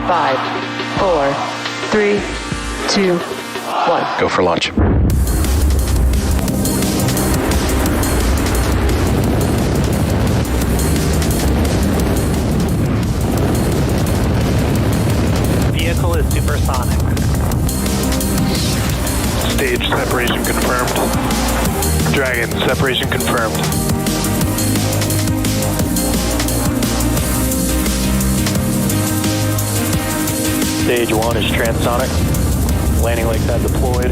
5, 4, 3, 2, 1. Go for launch. Vehicle is supersonic. Stage separation confirmed. Dragon, separation confirmed. Stage 1 is transonic. Landing legs have deployed.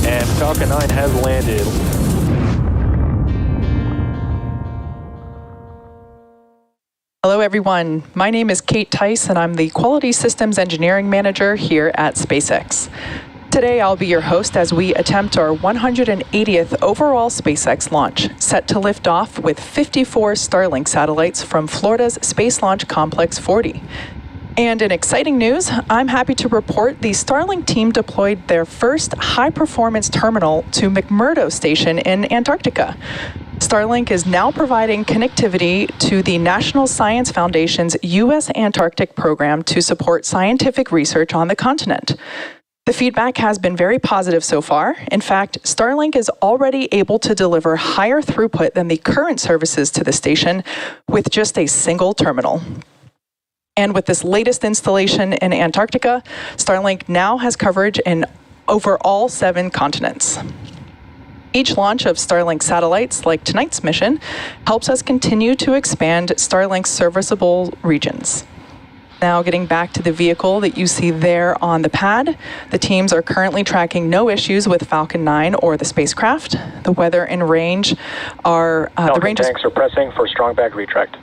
And Falcon 9 has landed. Hello everyone, my name is Kate Tice and I'm the Quality Systems Engineering Manager here at SpaceX. Today I'll be your host as we attempt our 180th overall SpaceX launch, set to lift off with 54 Starlink satellites from Florida's Space Launch Complex 40. And in exciting news, I'm happy to report the Starlink team deployed their first high-performance terminal to McMurdo Station in Antarctica. Starlink is now providing connectivity to the National Science Foundation's U.S. Antarctic program to support scientific research on the continent. The feedback has been very positive so far. In fact, Starlink is already able to deliver higher throughput than the current services to the station with just a single terminal. And with this latest installation in Antarctica, Starlink now has coverage in over all 7 continents. Each launch of Starlink satellites, like tonight's mission, helps us continue to expand Starlink's serviceable regions. Now getting back to the vehicle that you see there on the pad, the teams are currently tracking no issues with Falcon 9 or the spacecraft. The weather and range are... the range tanks are pressing for strong back retract.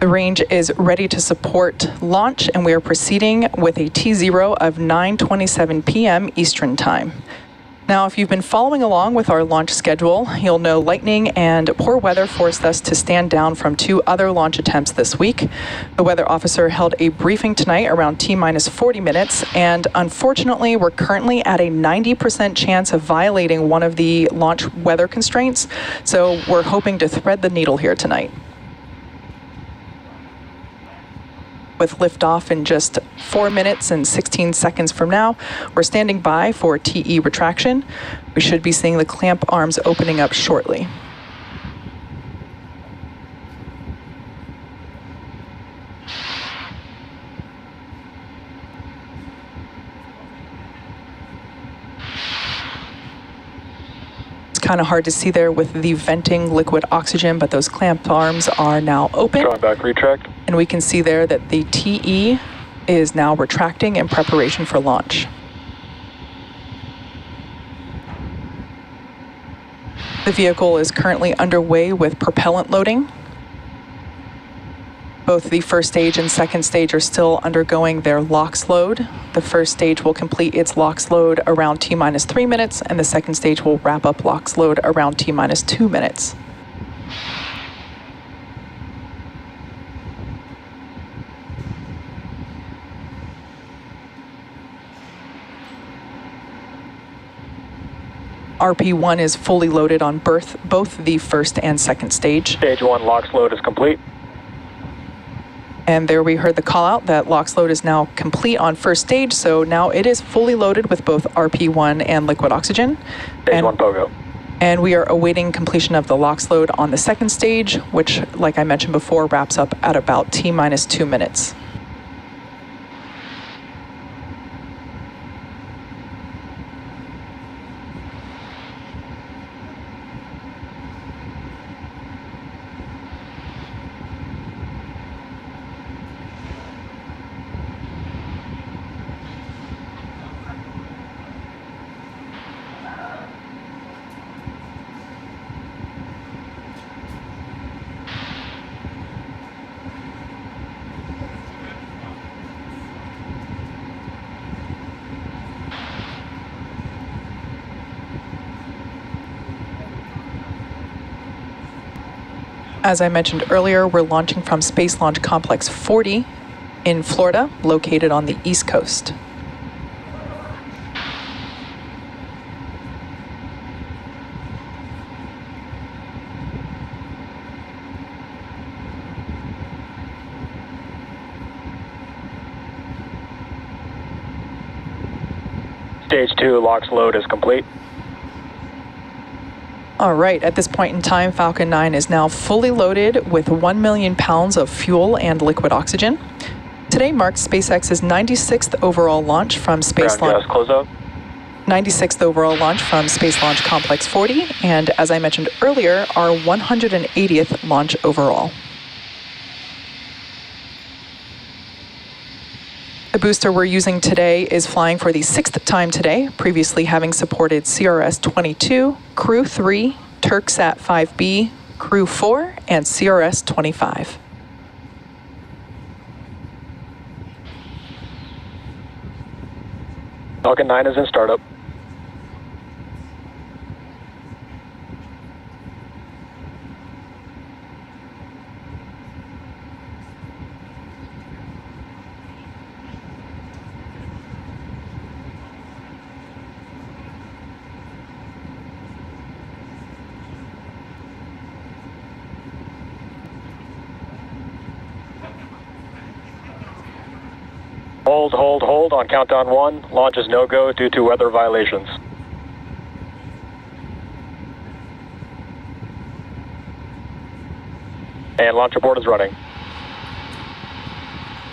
The range is ready to support launch, and we are proceeding with a T0 of 9:27 p.m. Eastern Time. Now, if you've been following along with our launch schedule, you'll know lightning and poor weather forced us to stand down from 2 other launch attempts this week. The weather officer held a briefing tonight around T-minus 40 minutes, and unfortunately, we're currently at a 90% chance of violating one of the launch weather constraints, so we're hoping to thread the needle here tonight. With liftoff in just 4 minutes and 16 seconds from now, we're standing by for TE retraction. We should be seeing the clamp arms opening up shortly. It's kind of hard to see there with the venting liquid oxygen, but those clamp arms are now open. Strong back retract. And we can see there that the TE is now retracting in preparation for launch. The vehicle is currently underway with propellant loading. Both the first stage and second stage are still undergoing their LOX load. The first stage will complete its LOX load around T-minus 3 minutes, and the second stage will wrap up LOX load around T-minus 2 minutes. RP1 is fully loaded on both the first and second stage. Stage 1 LOX load is complete. And there we heard the call out that LOX load is now complete on first stage, so now it is fully loaded with both RP1 and liquid oxygen. Stage 1 POGO. And we are awaiting completion of the LOX load on the second stage, which, like I mentioned before, wraps up at about T-minus 2 minutes. As I mentioned earlier, we're launching from Space Launch Complex 40 in Florida, located on the East Coast. Stage 2 LOX load is complete. All right, at this point in time, Falcon 9 is now fully loaded with 1 million pounds of fuel and liquid oxygen. Today marks SpaceX's 96th overall launch from Space Launch. Close out. 96th overall launch from Space Launch Complex 40, and as I mentioned earlier, our 180th launch overall. The booster we're using today is flying for the 6th time today, previously having supported CRS-22, Crew 3, Turksat 5B, Crew 4, and CRS-25. Falcon 9 is in startup. Hold on countdown 1. Launch is no-go due to weather violations. And launch abort is running.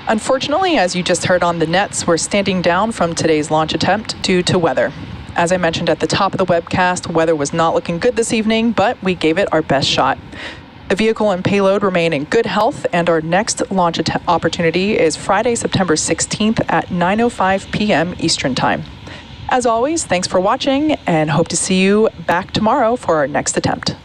Unfortunately, as you just heard on the nets, we're standing down from today's launch attempt due to weather. As I mentioned at the top of the webcast, weather was not looking good this evening, but we gave it our best shot. The vehicle and payload remain in good health, and our next launch opportunity is Friday, September 16th at 9:05 p.m. Eastern Time. As always, thanks for watching, and hope to see you back tomorrow for our next attempt.